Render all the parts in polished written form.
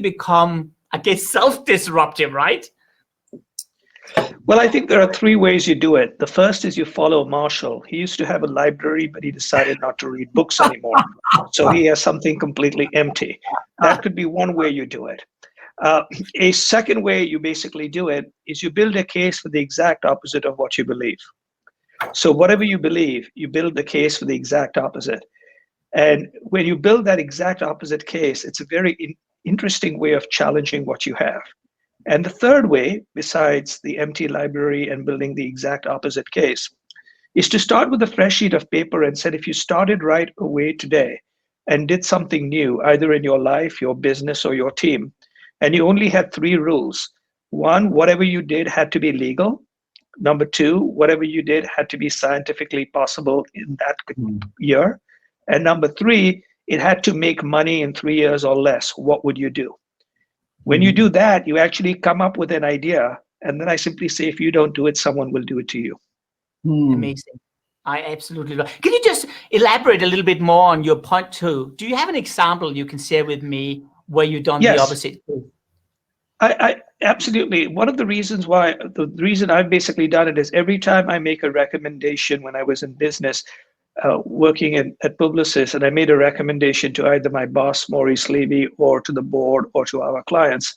become, I guess, self-disruptive, right? Well, I think there are three ways you do it. The first is you follow Marshall. He used to have a library, but he decided not to read books anymore. So he has something completely empty. That could be one way you do it. A second way you basically do it is you build a case for the exact opposite of what you believe. So whatever you believe, you build the case for the exact opposite. And when you build that exact opposite case, it's a very interesting way of challenging what you have. And the third way, besides the empty library and building the exact opposite case, is to start with a fresh sheet of paper and said, if you started right away today and did something new, either in your life, your business, or your team, and you only had three rules. One, whatever you did had to be legal. Number two, whatever you did had to be scientifically possible in that year. And number three, it had to make money in 3 years or less. What would you do? When you do that, you actually come up with an idea. And then I simply say, if you don't do it, someone will do it to you. Amazing. I absolutely love. Can you just elaborate a little bit more on your point two? Do you have an example you can share with me where you've done the opposite? I absolutely. One of the reasons why, the reason I've basically done it is every time I make a recommendation when I was in business, working at Publicis, and I made a recommendation to either my boss, Maurice Levy, or to the board or to our clients,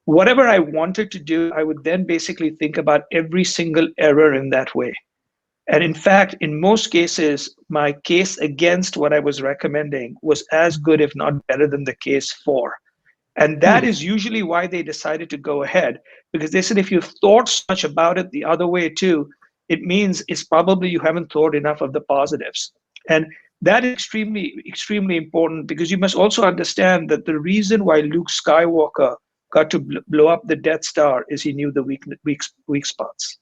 whatever I wanted to do, I would then basically think about every single error in that way. And in fact, in most cases, my case against what I was recommending was as good, if not better, than the case for. And that is usually why they decided to go ahead, because they said, if you've thought so much about it the other way too, it means it's probably you haven't thought enough of the positives. And that is extremely, extremely important, because you must also understand that the reason why Luke Skywalker got to blow up the Death Star is he knew the weak spots.